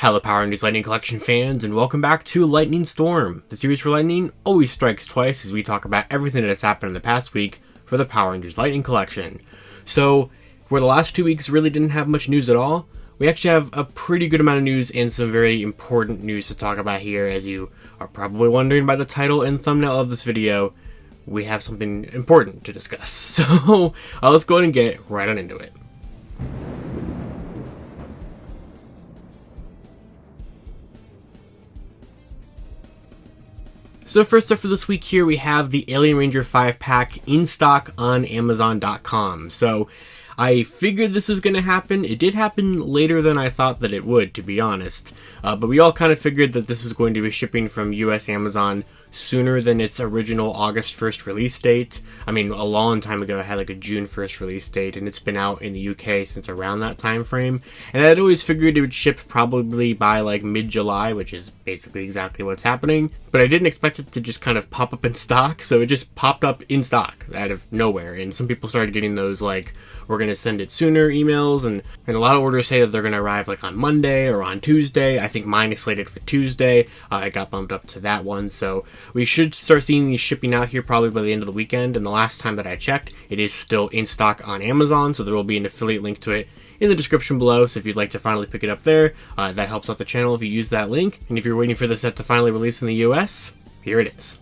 Hello Power Rangers Lightning Collection fans, and welcome back to Lightning Storm. The series for Lightning always strikes twice as we talk about everything that has happened in the past week for the Power Rangers Lightning Collection. So, where the last 2 weeks really didn't have much news at all, we actually have a pretty good amount of news and some very important news to talk about here. As you are probably wondering by the title and thumbnail of this video, we have something important to discuss. So, let's go ahead and get right on into it. So first up for this week here, we have the Alien Ranger 5-pack in stock on Amazon.com. So I figured this was going to happen. It did happen later than I thought that it would, to be honest. But we all kind of figured that this was going to be shipping from US Amazon sooner than its original August 1st release date. I mean, a long time ago it had like a June 1st release date, and it's been out in the UK since around that time frame. And I'd always figured it would ship probably by like mid-July, which is basically exactly what's happening. But I didn't expect it to just kind of pop up in stock, so it just popped up in stock out of nowhere. And some people started getting those like, we're going to send it sooner emails, and a lot of orders say that they're going to arrive like on Monday or on Tuesday. I think mine is slated for Tuesday. I got bumped up to that one, so we should start seeing these shipping out here probably by the end of the weekend. And the last time that I checked, it is still in stock on Amazon, so there will be an affiliate link to it in the description below. So if you'd like to finally pick it up there, that helps out the channel if you use that link. And if you're waiting for the set to finally release in the US, here it is.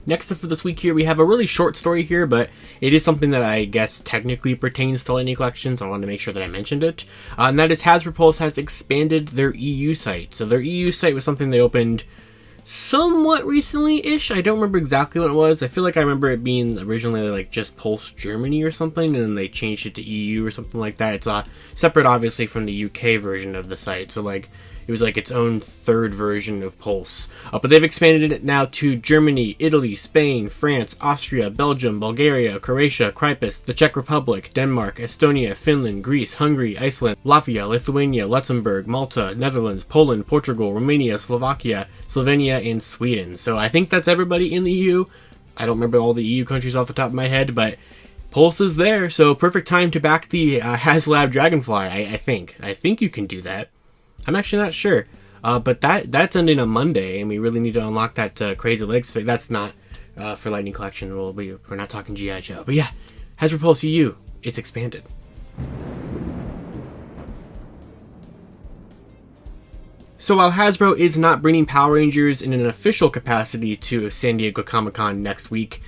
Next up for this week here, we have a really short story here, but it is something that I guess technically pertains to Lightning Collection, so I wanted to make sure that I mentioned it. And that is Hasbro Pulse has expanded their EU site. So their EU site was something they opened somewhat recently-ish. I don't remember exactly when it was. I feel like I remember it being originally like just Pulse Germany or something, and then they changed it to EU or something like that. It's separate, obviously, from the UK version of the site. So like, it was like its own third version of Pulse. But they've expanded it now to Germany, Italy, Spain, France, Austria, Belgium, Bulgaria, Croatia, Cyprus, the Czech Republic, Denmark, Estonia, Finland, Greece, Hungary, Iceland, Latvia, Lithuania, Luxembourg, Malta, Netherlands, Poland, Portugal, Romania, Slovakia, Slovenia, and Sweden. So I think that's everybody in the EU. I don't remember all the EU countries off the top of my head, but Pulse is there, so perfect time to back the HasLab Dragonfly, I think. I think you can do that. I'm actually not sure, but that's ending on Monday, and we really need to unlock that Crazy Legs figure. That's not for Lightning Collection. We're not talking G.I. Joe, but yeah, Hasbro Pulse EU, it's expanded. So while Hasbro is not bringing Power Rangers in an official capacity to San Diego Comic-Con next week,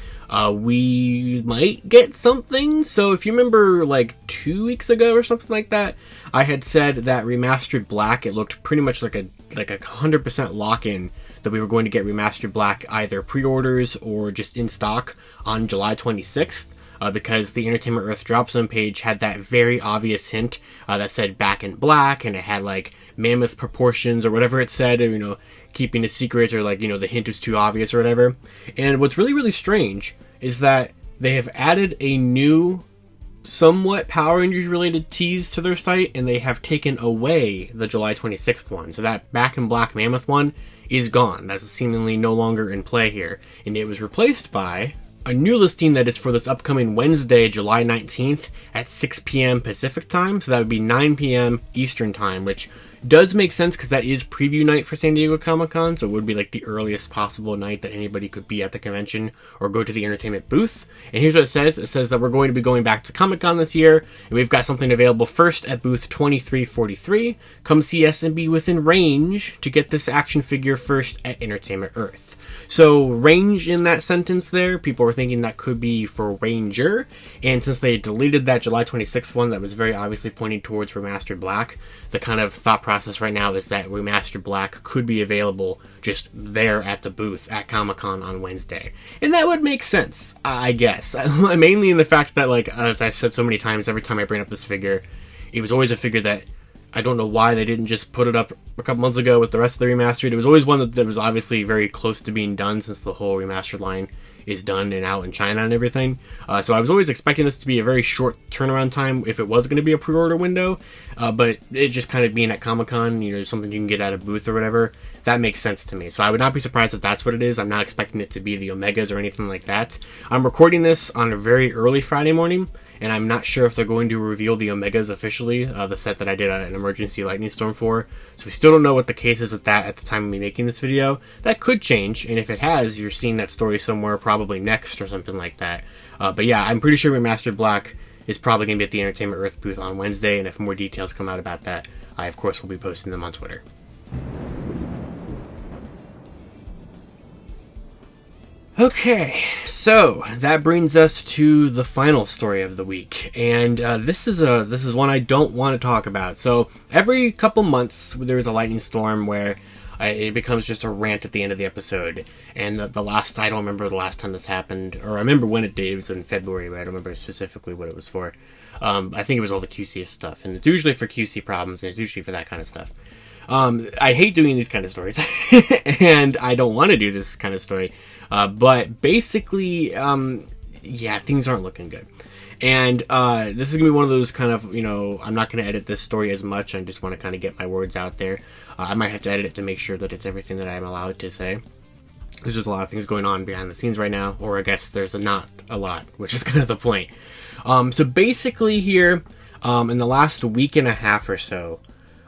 we might get something. So if you remember like 2 weeks ago or something like that, I had said that Remastered Black, it looked pretty much like a 100% lock-in that we were going to get Remastered Black either pre-orders or just in stock on July 26th. Because the Entertainment Earth Drop Zone page had that very obvious hint that said back in black, and it had like mammoth proportions or whatever it said, you know, keeping a secret, or like, you know, the hint was too obvious or whatever. And what's really, really strange is that they have added a new, somewhat Power Rangers related tease to their site, and they have taken away the July 26th one. So that back in black mammoth one is gone. That's seemingly no longer in play here. And it was replaced by a new listing that is for this upcoming Wednesday, July 19th at 6 p.m. Pacific time. So that would be 9 p.m. Eastern time, which does make sense because that is preview night for San Diego Comic-Con. So it would be like the earliest possible night that anybody could be at the convention or go to the entertainment booth. And here's what it says. It says that we're going to be going back to Comic-Con this year, and we've got something available first at booth 2343. Come see us and be within range to get this action figure first at Entertainment Earth. So range in that sentence there, people were thinking that could be for Ranger, and since they deleted that July 26th one that was very obviously pointing towards Remastered Black, the kind of thought process right now is that Remastered Black could be available just there at the booth at Comic-Con on Wednesday. And that would make sense, I guess. Mainly in the fact that, like, as I've said so many times, every time I bring up this figure, it was always a figure that I don't know why they didn't just put it up a couple months ago with the rest of the Remastered. It was always one that was obviously very close to being done, since the whole Remastered line is done and out in China and everything. So I was always expecting this to be a very short turnaround time if it was going to be a pre-order window. But it just kind of being at Comic-Con, you know, something you can get at a booth or whatever, that makes sense to me. So I would not be surprised if that's what it is. I'm not expecting it to be the Omegas or anything like that. I'm recording this on a very early Friday morning, and I'm not sure if they're going to reveal the Omegas officially, the set that I did an emergency lightning storm for. So we still don't know what the case is with that at the time of me making this video. That could change, and if it has, you're seeing that story somewhere probably next or something like that. But yeah, I'm pretty sure Remastered Black is probably going to be at the Entertainment Earth booth on Wednesday, and if more details come out about that, I of course will be posting them on Twitter. Okay, so that brings us to the final story of the week, and this is one I don't want to talk about. So every couple months there is a lightning storm where it becomes just a rant at the end of the episode. And I don't remember the last time this happened, or I remember when it did. It was in February, but I don't remember specifically what it was for. I think it was all the QC stuff, and it's usually for QC problems, and it's usually for that kind of stuff. I hate doing these kind of stories, and I don't want to do this kind of story. But basically, yeah, things aren't looking good. And this is going to be one of those kind of, I'm not going to edit this story as much. I just want to kind of get my words out there. I might have to edit it to make sure that it's everything that I'm allowed to say. There's just a lot of things going on behind the scenes right now, or I guess there's not a lot, which is kind of the point. So basically here, in the last week and a half or so,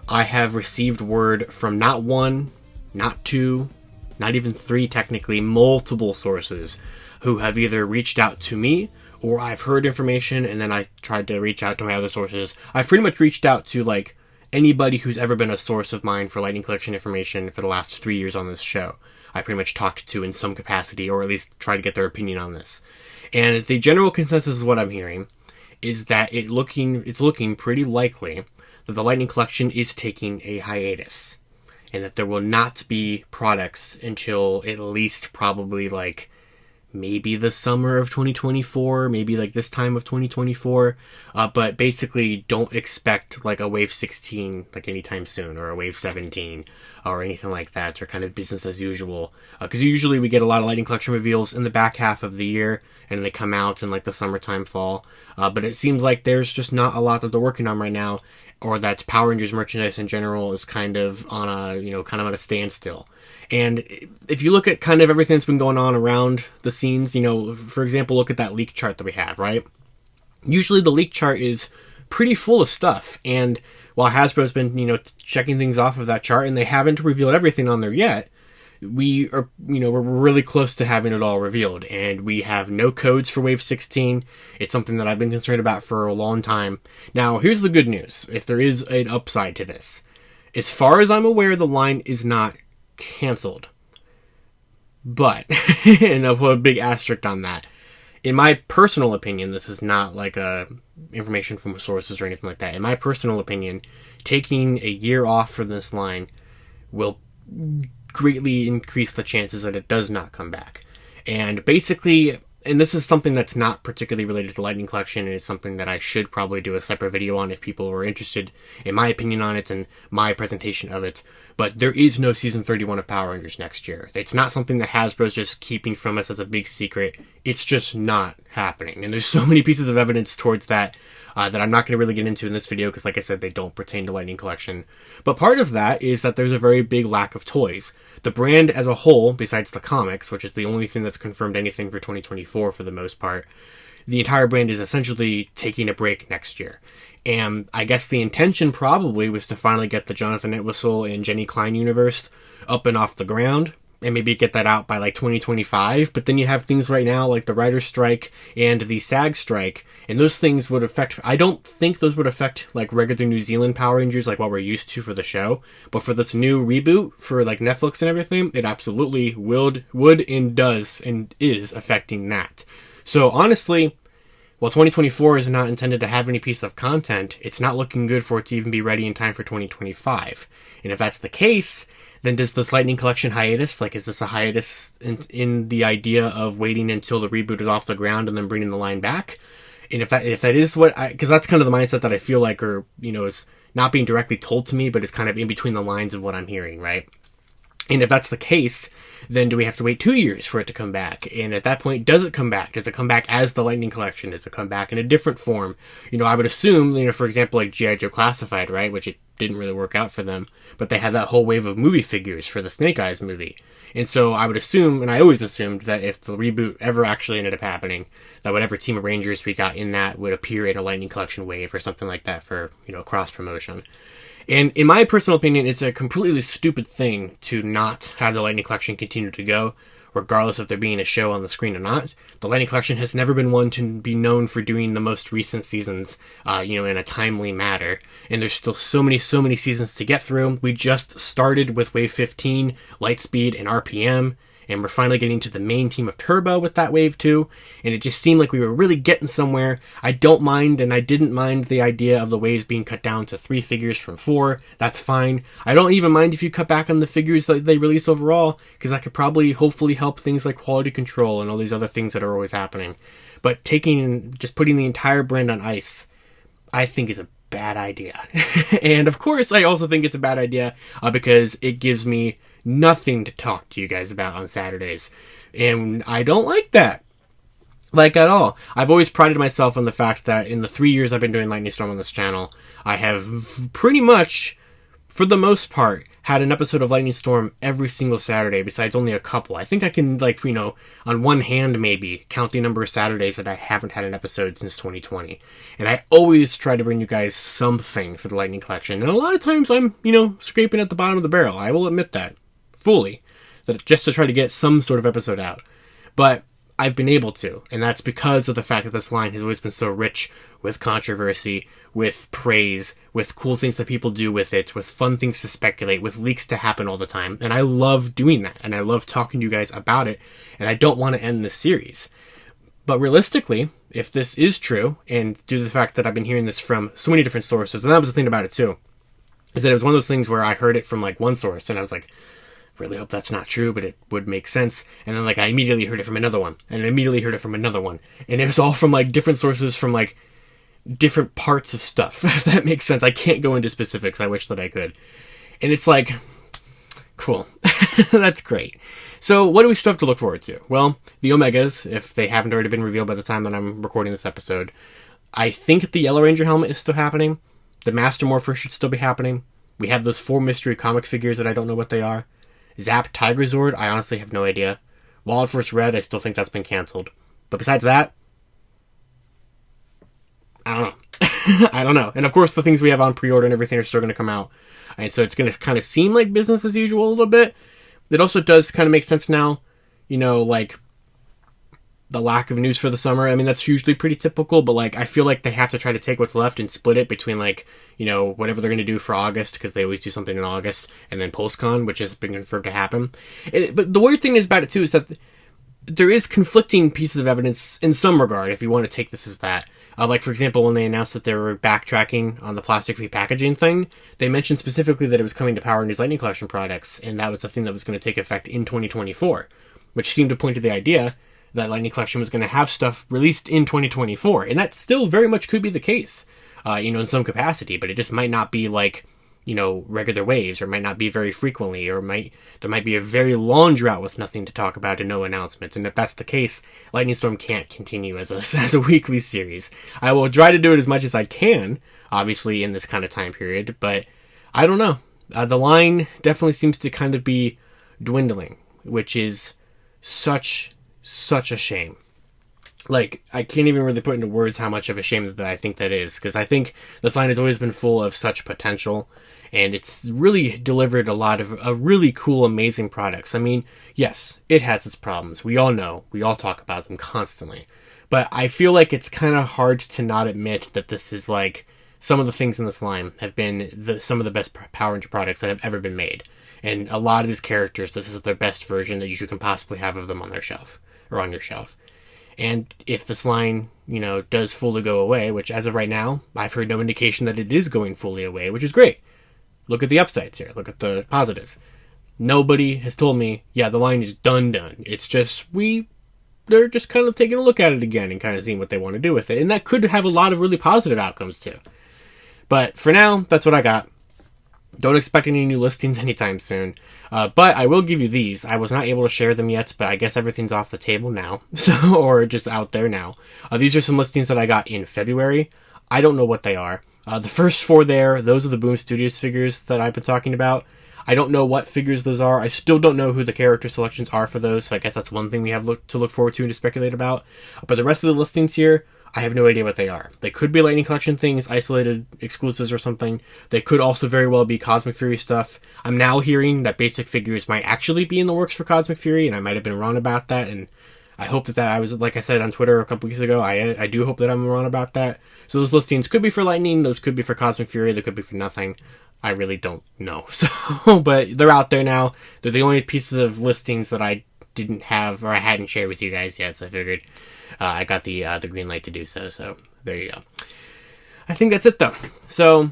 I have received word from not one, not two, not even three technically, multiple sources who have either reached out to me, or I've heard information and then I tried to reach out to my other sources. I've pretty much reached out to like anybody who's ever been a source of mine for lightning collection information for the last 3 years on this show. I pretty much talked to in some capacity, or at least try to get their opinion on this. And the general consensus of what I'm hearing is that it's looking pretty likely that the lightning collection is taking a hiatus, and that there will not be products until at least probably like maybe the summer of 2024, maybe like this time of 2024, but basically don't expect like a Wave 16 like anytime soon, or a Wave 17 or anything like that, or kind of business as usual, because usually we get a lot of lightning collection reveals in the back half of the year, and they come out in like the summertime, fall, but it seems like there's just not a lot that they're working on right now, or that Power Rangers merchandise in general is kind of on a standstill. And if you look at kind of everything that's been going on around the scenes, for example, look at that leak chart that we have, right? Usually the leak chart is pretty full of stuff, and while Hasbro's been, checking things off of that chart, and they haven't revealed everything on there yet, we're really close to having it all revealed, and we have no codes for Wave 16. It's something that I've been concerned about for a long time. Now, here's the good news, if there is an upside to this. As far as I'm aware, the line is not canceled. But, and I'll put a big asterisk on that, in my personal opinion, this is not like information from sources or anything like that. In my personal opinion, taking a year off from this line will greatly increase the chances that it does not come back. And basically, and this is something that's not particularly related to lightning collection, and it's something that I should probably do a separate video on if people are interested in my opinion on it and my presentation of it. But there is no Season 31 of Power Rangers next year. It's not something that Hasbro's just keeping from us as a big secret. It's just not happening. And there's so many pieces of evidence towards that that I'm not going to really get into in this video, because like I said, they don't pertain to lightning collection. But part of that is that there's a very big lack of toys. The brand as a whole, besides the comics, which is the only thing that's confirmed anything for 2024 for the most part, the entire brand is essentially taking a break next year. And I guess the intention probably was to finally get the Jonathan Entwistle and Jenny Klein universe up and off the ground, and maybe get that out by like 2025. But then you have things right now like the writer's strike and the SAG strike, and those things would affect, I don't think those would affect like regular New Zealand Power Rangers like what we're used to for the show, but for this new reboot for like Netflix and everything, it absolutely would and does and is affecting that. So honestly, while 2024 is not intended to have any piece of content, it's not looking good for it to even be ready in time for 2025. And if that's the case, then does this lightning collection hiatus, like is this a hiatus in the idea of waiting until the reboot is off the ground and then bringing the line back? And if that is what because that's kind of the mindset that I feel like, or is not being directly told to me, but it's kind of in between the lines of what I'm hearing, right? And if that's the case, then do we have to wait 2 years for it to come back? And at that point, does it come back? Does it come back as the Lightning Collection? Does it come back in a different form? I would assume, for example, like G.I. Joe Classified, right? Which it didn't really work out for them. But they had that whole wave of movie figures for the Snake Eyes movie. And so I would assume, and I always assumed, that if the reboot ever actually ended up happening, that whatever team of Rangers we got in that would appear in a Lightning Collection wave or something like that for, cross-promotion. And in my personal opinion, it's a completely stupid thing to not have the Lightning Collection continue to go, regardless of there being a show on the screen or not. The Lightning Collection has never been one to be known for doing the most recent seasons, in a timely manner. And there's still so many seasons to get through. We just started with Wave 15, Lightspeed, and RPM. And we're finally getting to the main team of Turbo with that wave too. And it just seemed like we were really getting somewhere. I don't mind, and I didn't mind the idea of the waves being cut down to 3 figures from 4. That's fine. I don't even mind if you cut back on the figures that they release overall, because that could probably, hopefully help things like quality control and all these other things that are always happening. But just putting the entire brand on ice, I think is a bad idea. And of course, I also think it's a bad idea because it gives me nothing to talk to you guys about on Saturdays. And I don't like that. Like at all. I've always prided myself on the fact that in the 3 years I've been doing Lightning Storm on this channel, I have pretty much, for the most part, had an episode of Lightning Storm every single Saturday, besides only a couple. I think I can, on one hand maybe, count the number of Saturdays that I haven't had an episode since 2020. And I always try to bring you guys something for the Lightning Collection. And a lot of times I'm, scraping at the bottom of the barrel. I will admit that. Fully. Just to try to get some sort of episode out. But I've been able to, and that's because of the fact that this line has always been so rich with controversy, with praise, with cool things that people do with it, with fun things to speculate, with leaks to happen all the time. And I love doing that, and I love talking to you guys about it, and I don't want to end this series. But realistically, if this is true, and due to the fact that I've been hearing this from so many different sources, and that was the thing about it too, is that it was one of those things where I heard it from one source, and I was like, really hope that's not true, but it would make sense. And then I immediately heard it from another one, and I immediately heard it from another one, and it was all from different sources from different parts of stuff. If that makes sense. I can't go into specifics. I wish that I could. And it's cool. That's great. So what do we still have to look forward to? Well, the Omegas, if they haven't already been revealed by the time that I'm recording this episode. I think the Yellow Ranger helmet is still happening. The Master Morpher should still be happening. We have those 4 mystery comic figures that I don't know what they are. Zap Tiger Zord, I honestly have no idea. Wild Force Red, I still think that's been canceled. But besides that, I don't know. I don't know. And of course, the things we have on pre-order and everything are still going to come out. And so it's going to kind of seem like business as usual a little bit. It also does kind of make sense now, the lack of news for the summer. I mean, that's usually pretty typical, but I feel like they have to try to take what's left and split it between whatever they're going to do for August, because they always do something in August, and then PulseCon, which has been confirmed to happen. But the weird thing is about it too is that there is conflicting pieces of evidence in some regard, if you want to take this as that. For example, when they announced that they were backtracking on the plastic-free packaging thing, they mentioned specifically that it was coming to Power Rangers Lightning Collection products, and that was a thing that was going to take effect in 2024, which seemed to point to the idea that Lightning Collection was going to have stuff released in 2024. And that still very much could be the case, in some capacity, but it just might not be regular waves, or might not be very frequently, or there might be a very long drought with nothing to talk about and no announcements. And if that's the case, Lightning Storm can't continue as a weekly series. I will try to do it as much as I can, obviously, in this kind of time period, but I don't know. The line definitely seems to kind of be dwindling, which is such a shame. I can't even really put into words how much of a shame that I think that is, because I think this line has always been full of such potential, and it's really delivered a lot of really cool, amazing products. I mean, yes, it has its problems. We all know. We all talk about them constantly. But I feel like it's kind of hard to not admit that this is some of the things in this line have been some of the best Power Ranger products that have ever been made. And a lot of these characters, this is their best version that you can possibly have of them on their shelf, or on your shelf. And if this line, does fully go away, which as of right now, I've heard no indication that it is going fully away, which is great. Look at the upsides here. Look at the positives. Nobody has told me, yeah, the line is done. It's just, they're just kind of taking a look at it again and kind of seeing what they want to do with it. And that could have a lot of really positive outcomes too. But for now, that's what I got. Don't expect any new listings anytime soon. But I will give you these. I was not able to share them yet, but I guess everything's off the table now. So, or just out there now. These are some listings that I got in February. I don't know what they are. The first 4 there, those are the Boom Studios figures that I've been talking about. I don't know what figures those are. I still don't know who the character selections are for those, so I guess that's one thing we have to look forward to and to speculate about. But the rest of the listings here, I have no idea what they are. They could be Lightning Collection things, isolated exclusives or something. They could also very well be Cosmic Fury stuff. I'm now hearing that basic figures might actually be in the works for Cosmic Fury, and I might have been wrong about that, and I hope that I was, like I said on Twitter a couple weeks ago, I do hope that I'm wrong about that. So those listings could be for Lightning, those could be for Cosmic Fury, they could be for nothing. I really don't know. So, but they're out there now. They're the only pieces of listings that I didn't have, or I hadn't shared with you guys yet, so I figured I got the green light to do so. So there you go. I think that's it though. So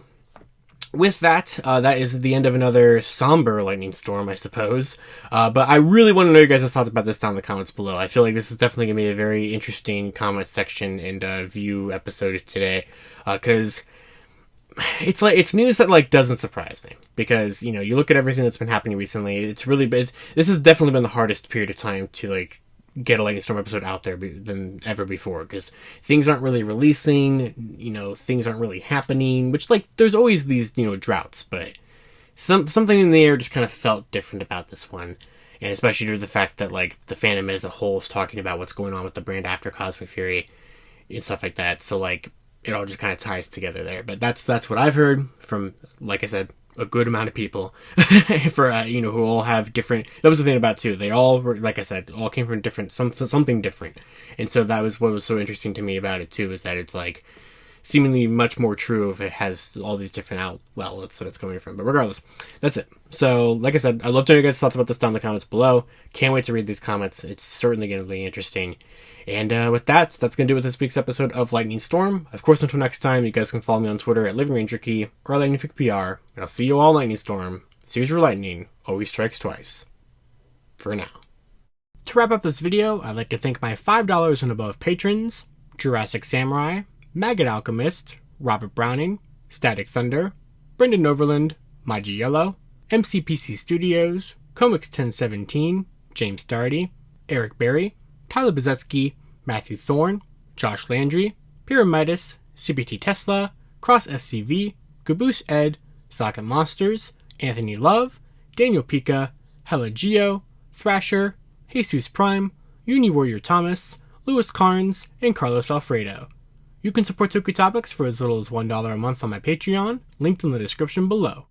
with that, that is the end of another somber lightning storm, I suppose. But I really want to know your guys' thoughts about this down in the comments below. I feel like this is definitely going to be a very interesting comment section and view episode today, because it's news that like doesn't surprise me, because you know, you look at everything that's been happening recently. It's really been, this has definitely been the hardest period of time to like get a Lightning Storm episode out there than ever before, because things aren't really releasing, you know, things aren't really happening, which like there's always these, you know, droughts, but something in the air just kind of felt different about this one, and especially due to the fact that like the fandom as a whole is talking about what's going on with the brand after Cosmic Fury and stuff like that. So like it all just kind of ties together there. But that's what I've heard from, like I said, a good amount of people for you know, who all have different. That was the thing about too. They all were, like I said, all came from different something different. And so that was what was so interesting to me about it too, is that it's like seemingly much more true if it has all these different outlets that it's coming from. But regardless, that's it. So like I said, I'd love to know your guys' thoughts about this down in the comments below. Can't wait to read these comments. It's certainly going to be interesting. And with that's going to do it with this week's episode of Lightning Storm. Of course, until next time, you guys can follow me on Twitter at LivingRangerKey or LightningFigPR. And I'll see you all Lightning Storm. Series for Lightning always strikes twice. For now. To wrap up this video, I'd like to thank my $5 and above patrons: Jurassic Samurai, Maggot Alchemist, Robert Browning, Static Thunder, Brendan Overland, Maji Yellow, MCPC Studios, Comics 1017, James Darty, Eric Berry, Tyler Bezetsky, Matthew Thorne, Josh Landry, Pyramidus, CBT Tesla, Cross SCV, Caboose Ed, Socket Monsters, Anthony Love, Daniel Pika, Hella Geo, Thrasher, Jesus Prime, Uni Warrior Thomas, Louis Carnes, and Carlos Alfredo. You can support Toku Topics for as little as $1 a month on my Patreon, linked in the description below.